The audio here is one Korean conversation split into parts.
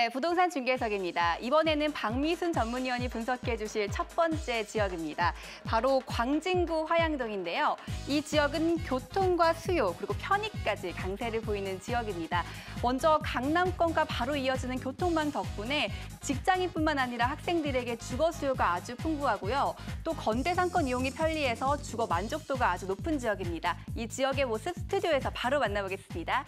네, 부동산 중개석입니다. 이번에는 박미순 전문위원이 분석해 주실 첫 번째 지역입니다. 바로 광진구 화양동인데요. 이 지역은 교통과 수요, 그리고 편의까지 강세를 보이는 지역입니다. 먼저 강남권과 바로 이어지는 교통망 덕분에 직장인뿐만 아니라 학생들에게 주거 수요가 아주 풍부하고요. 또 건대 상권 이용이 편리해서 주거 만족도가 아주 높은 지역입니다. 이 지역의 모습 스튜디오에서 바로 만나보겠습니다.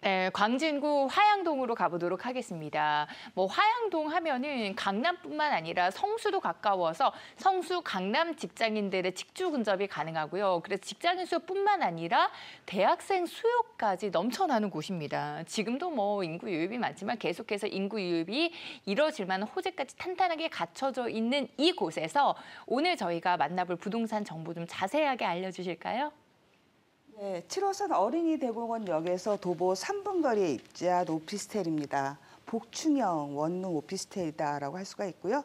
네, 광진구 화양동으로 가보도록 하겠습니다. 화양동 하면은 강남뿐만 아니라 성수도 가까워서 성수 강남 직장인들의 직주 근접이 가능하고요. 그래서 직장인 수요뿐만 아니라 대학생 수요까지 넘쳐나는 곳입니다. 지금도 인구 유입이 많지만 계속해서 인구 유입이 이뤄질 만한 호재까지 탄탄하게 갖춰져 있는 이곳에서 오늘 저희가 만나볼 부동산 정보 좀 자세하게 알려주실까요? 네, 7호선 어린이대공원역에서 도보 3분 거리에 입지한 오피스텔입니다. 복층형 원룸 오피스텔이다라고 할 수가 있고요.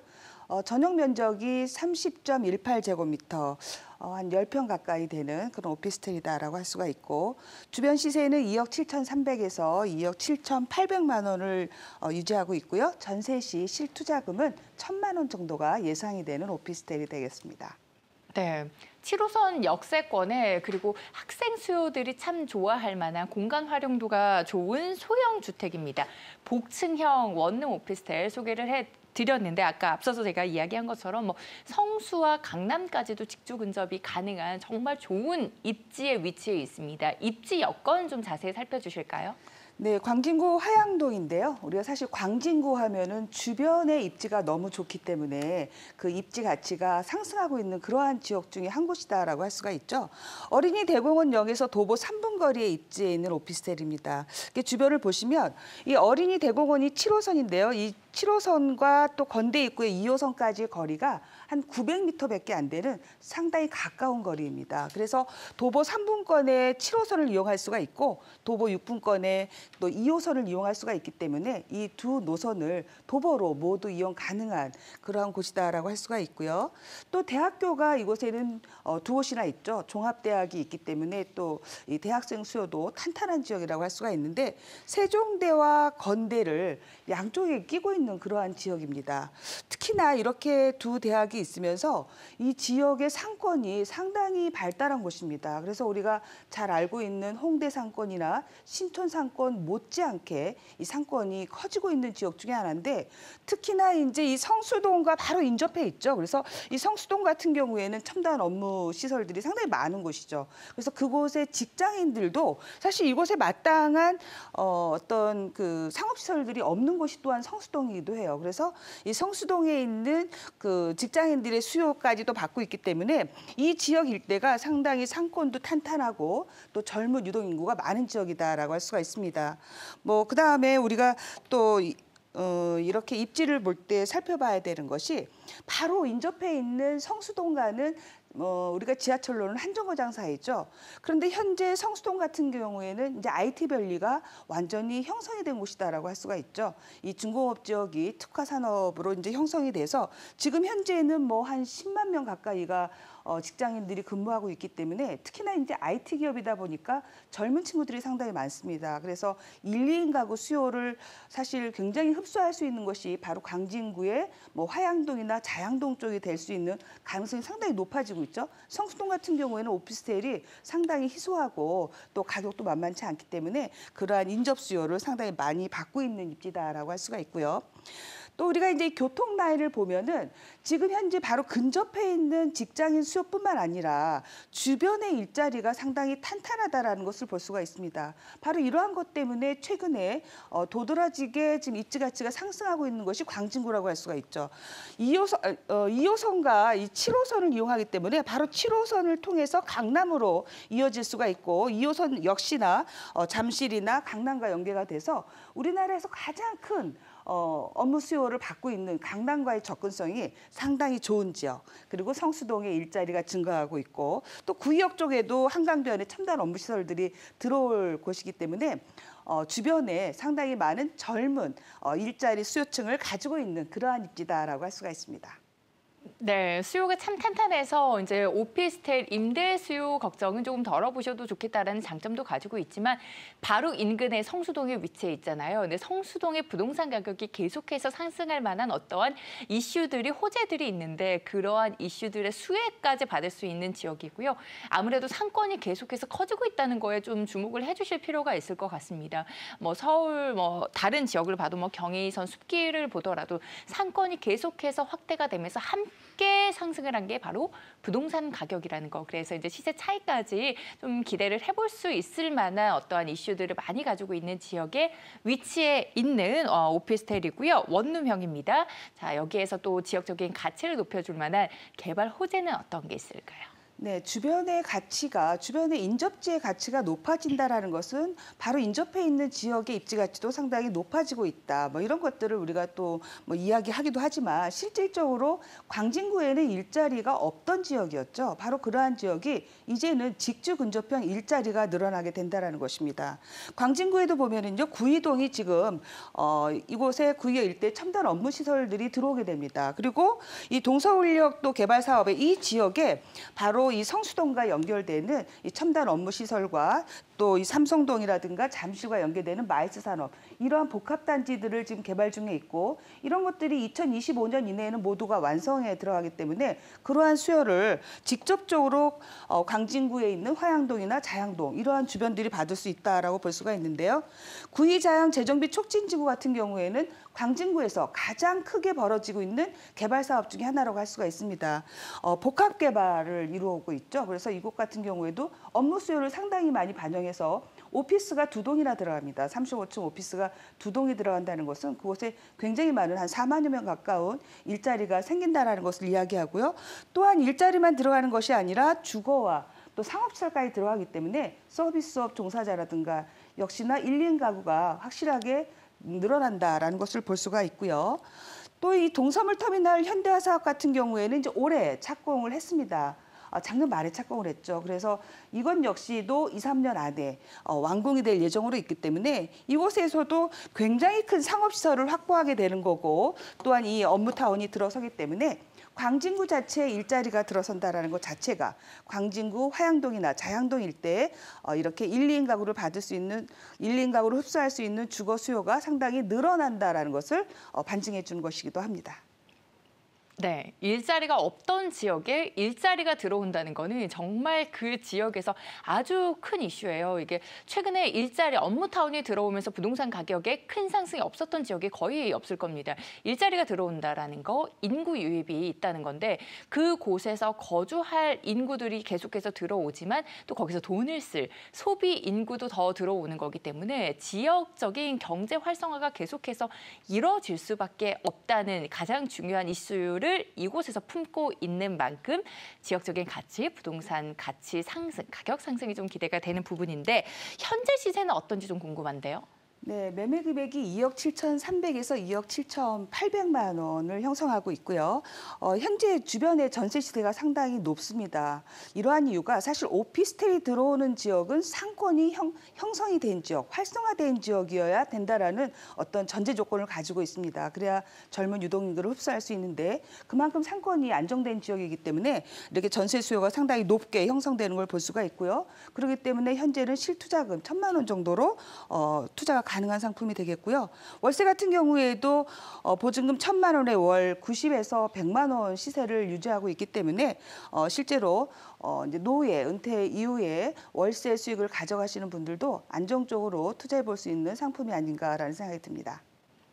전용 면적이 30.18제곱미터, 한 10평 가까이 되는 그런 오피스텔이다라고 할 수가 있고, 주변 시세는 2억 7,300에서 2억 7,800만 원을 유지하고 있고요. 전세 시 실투자금은 1,000만 원 정도가 예상이 되는 오피스텔이 되겠습니다. 네, 7호선 역세권에 그리고 학생 수요들이 참 좋아할 만한 공간 활용도가 좋은 소형 주택입니다. 복층형 원룸 오피스텔 소개를 해드렸는데 아까 앞서서 제가 이야기한 것처럼 성수와 강남까지도 직주 근접이 가능한 정말 좋은 입지에 위치해 있습니다. 입지 여건 좀 자세히 살펴주실까요? 네, 광진구 화양동인데요. 우리가 사실 광진구 하면은 주변의 입지가 너무 좋기 때문에 그 입지 가치가 상승하고 있는 그러한 지역 중에 한 곳이다라고 할 수가 있죠. 어린이대공원역에서 도보 3분 거리에 입지해 있는 오피스텔입니다. 주변을 보시면 이 어린이대공원이 7호선인데요. 이 7호선과 또 건대 입구의 2호선까지의 거리가 한 900m밖에 안 되는 상당히 가까운 거리입니다. 그래서 도보 3분권에 7호선을 이용할 수가 있고 도보 6분권에 또 2호선을 이용할 수가 있기 때문에 이 두 노선을 도보로 모두 이용 가능한 그러한 곳이다라고 할 수가 있고요. 또 대학교가 이곳에는 두 곳이나 있죠. 종합대학이 있기 때문에 또 이 대학생 수요도 탄탄한 지역이라고 할 수가 있는데 세종대와 건대를 양쪽에 끼고 있는 그러한 지역입니다. 특히나 이렇게 두 대학이 있으면서 이 지역의 상권이 상당히 발달한 곳입니다. 그래서 우리가 잘 알고 있는 홍대 상권이나 신촌 상권 못지않게 이 상권이 커지고 있는 지역 중에 하나인데 특히나 이제 이 성수동과 바로 인접해 있죠. 그래서 이 성수동 같은 경우에는 첨단 업무 시설들이 상당히 많은 곳이죠. 그래서 그곳의 직장인들도 사실 이곳에 마땅한 어떤 그 상업시설들이 없는 곳이 또한 성수동이기도 해요. 그래서 이 성수동에 있는 그 직장인들의 수요까지도 받고 있기 때문에 이 지역 일대가 상당히 상권도 탄탄하고 또 젊은 유동인구가 많은 지역이다라고 할 수가 있습니다. 그다음에 우리가 또 이렇게 입지를 볼 때 살펴봐야 되는 것이 바로 인접해 있는 성수동과는 우리가 지하철로는 한정거장 사이죠. 그런데 현재 성수동 같은 경우에는 이제 IT 밸리가 완전히 형성이 된 곳이다라고 할 수가 있죠. 이 중공업 지역이 특화 산업으로 이제 형성이 돼서 지금 현재는 한 10만 명 가까이가 직장인들이 근무하고 있기 때문에 특히나 이제 IT 기업이다 보니까 젊은 친구들이 상당히 많습니다. 그래서 1, 2인 가구 수요를 사실 굉장히 흡수할 수 있는 것이 바로 광진구의 화양동이나 자양동 쪽이 될 수 있는 가능성이 상당히 높아지고 있죠. 성수동 같은 경우에는 오피스텔이 상당히 희소하고 또 가격도 만만치 않기 때문에 그러한 인접 수요를 상당히 많이 받고 있는 입지다라고 할 수가 있고요. 또 우리가 이제 교통 라인을 보면은 지금 현재 바로 근접해 있는 직장인 수요뿐만 아니라 주변의 일자리가 상당히 탄탄하다라는 것을 볼 수가 있습니다. 바로 이러한 것 때문에 최근에 도드라지게 지금 입지 가치가 상승하고 있는 것이 광진구라고 할 수가 있죠. 2호선과 이 7호선을 이용하기 때문에 바로 7호선을 통해서 강남으로 이어질 수가 있고 2호선 역시나 잠실이나 강남과 연계가 돼서 우리나라에서 가장 큰 업무 수요를 받고 있는 강남과의 접근성이 상당히 좋은 지역, 그리고 성수동의 일자리가 증가하고 있고 또 구의역 쪽에도 한강변에 첨단 업무 시설들이 들어올 곳이기 때문에 주변에 상당히 많은 젊은 일자리 수요층을 가지고 있는 그러한 입지다라고 할 수가 있습니다. 네, 수요가 참 탄탄해서 이제 오피스텔 임대 수요 걱정은 조금 덜어보셔도 좋겠다라는 장점도 가지고 있지만 바로 인근의 성수동에 위치해 있잖아요. 근데 성수동의 부동산 가격이 계속해서 상승할 만한 어떠한 이슈들이 호재들이 있는데 그러한 이슈들의 수혜까지 받을 수 있는 지역이고요. 아무래도 상권이 계속해서 커지고 있다는 거에 좀 주목을 해주실 필요가 있을 것 같습니다. 뭐 서울 다른 지역을 봐도 경의선 숲길을 보더라도 상권이 계속해서 확대가 되면서 함께 상승을 한 게 바로 부동산 가격이라는 거. 그래서 이제 시세 차이까지 좀 기대를 해볼 수 있을 만한 어떠한 이슈들을 많이 가지고 있는 지역에 위치해 있는 오피스텔이고요. 원룸형입니다. 자, 여기에서 또 지역적인 가치를 높여줄 만한 개발 호재는 어떤 게 있을까요? 네, 주변의 인접지의 가치가 높아진다라는 것은 바로 인접해 있는 지역의 입지 가치도 상당히 높아지고 있다. 이런 것들을 우리가 또 이야기하기도 하지만 실질적으로 광진구에는 일자리가 없던 지역이었죠. 바로 그러한 지역이 이제는 직주 근접형 일자리가 늘어나게 된다라는 것입니다. 광진구에도 보면은요, 구이동이 지금 이곳에 구이역 일대 첨단 업무 시설들이 들어오게 됩니다. 그리고 이 동서울역도 개발 사업에 이 지역에 바로 이 성수동과 연결되는 이 첨단 업무 시설과 또 이 삼성동이라든가 잠실과 연계되는 마이스 산업 이러한 복합 단지들을 지금 개발 중에 있고 이런 것들이 2025년 이내에는 모두가 완성에 들어가기 때문에 그러한 수요를 직접적으로 광진구에 있는 화양동이나 자양동 이러한 주변들이 받을 수 있다라고 볼 수가 있는데요. 구의자양 재정비 촉진지구 같은 경우에는 광진구에서 가장 크게 벌어지고 있는 개발 사업 중에 하나라고 할 수가 있습니다. 복합 개발을 이루고 있죠. 그래서 이곳 같은 경우에도 업무 수요를 상당히 많이 반영해서 오피스가 2동이나 들어갑니다. 35층 오피스가 2동이 들어간다는 것은 그곳에 굉장히 많은 한 4만여 명 가까운 일자리가 생긴다는 것을 이야기하고요. 또한 일자리만 들어가는 것이 아니라 주거와 또 상업시설까지 들어가기 때문에 서비스업 종사자라든가 역시나 1인 가구가 확실하게 늘어난다라는 것을 볼 수가 있고요. 또 이 동서물 터미널 현대화 사업 같은 경우에는 이제 올해 착공을 했습니다. 작년 말에 착공을 했죠. 그래서 이건 역시도 2, 3년 안에 완공이 될 예정으로 있기 때문에 이곳에서도 굉장히 큰 상업시설을 확보하게 되는 거고 또한 이 업무타운이 들어서기 때문에 광진구 자체에 일자리가 들어선다라는 것 자체가 광진구 화양동이나 자양동 일대에 이렇게 1, 2인 가구를 받을 수 있는 1, 2인 가구를 흡수할 수 있는 주거 수요가 상당히 늘어난다라는 것을 반증해 주는 것이기도 합니다. 네, 일자리가 없던 지역에 일자리가 들어온다는 거는 정말 그 지역에서 아주 큰 이슈예요. 이게 최근에 일자리 업무타운이 들어오면서 부동산 가격에 큰 상승이 없었던 지역이 거의 없을 겁니다. 일자리가 들어온다라는 거, 인구 유입이 있다는 건데 그곳에서 거주할 인구들이 계속해서 들어오지만 또 거기서 돈을 쓸 소비 인구도 더 들어오는 거기 때문에 지역적인 경제 활성화가 계속해서 이뤄질 수밖에 없다는 가장 중요한 이슈를 이곳에서 품고 있는 만큼 지역적인 가치, 부동산 가치 상승, 가격 상승이 좀 기대가 되는 부분인데 현재 시세는 어떤지 좀 궁금한데요. 네, 매매 금액이 2억 7,300에서 2억 7,800만 원을 형성하고 있고요. 현재 주변의 전세 시세가 상당히 높습니다. 이러한 이유가 사실 오피스텔이 들어오는 지역은 상권이 형성이 된 지역, 활성화된 지역이어야 된다라는 어떤 전제 조건을 가지고 있습니다. 그래야 젊은 유동인구를 흡수할 수 있는데 그만큼 상권이 안정된 지역이기 때문에 이렇게 전세 수요가 상당히 높게 형성되는 걸 볼 수가 있고요. 그렇기 때문에 현재는 실투자금 1,000만 원 정도로 투자가 가능한 상품이 되겠고요. 월세 같은 경우에도 보증금 1,000만 원에 월 90에서 100만 원 시세를 유지하고 있기 때문에 실제로 이제 노후에 은퇴 이후에 월세 수익을 가져가시는 분들도 안정적으로 투자해 볼 수 있는 상품이 아닌가라는 생각이 듭니다.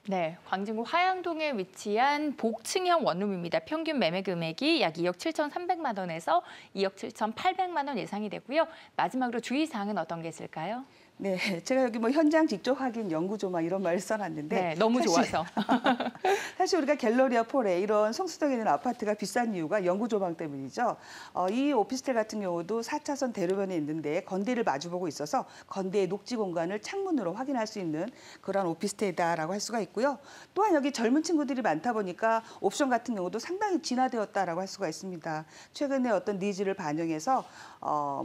네, 광진구 화양동에 위치한 복층형 원룸입니다. 평균 매매 금액이 약 2억 7,300만 원에서 2억 7,800만 원 예상이 되고요. 마지막으로 주의사항은 어떤 게 있을까요? 네, 제가 여기 현장 직접 확인 연구조망 이런 말을 써놨는데 네, 너무 좋아서. 사실 우리가 갤러리아 폴에 이런 성수동에 있는 아파트가 비싼 이유가 연구조망 때문이죠. 이 오피스텔 같은 경우도 4차선 대로변에 있는데 건대를 마주보고 있어서 건대의 녹지 공간을 창문으로 확인할 수 있는 그런 오피스텔이다라고 할 수가 있고요. 또한 여기 젊은 친구들이 많다 보니까 옵션 같은 경우도 상당히 진화되었다라고 할 수가 있습니다. 최근에 어떤 니즈를 반영해서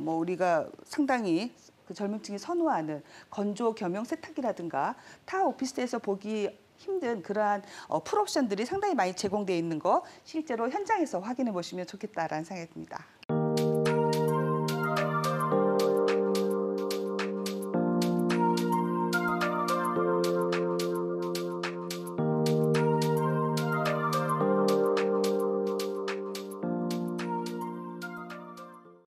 우리가 상당히 그 젊은 층이 선호하는 건조 겸용 세탁기라든가 타 오피스텔에서 보기 힘든 그러한 풀옵션들이 상당히 많이 제공되어 있는 거 실제로 현장에서 확인해 보시면 좋겠다라는 생각이 듭니다.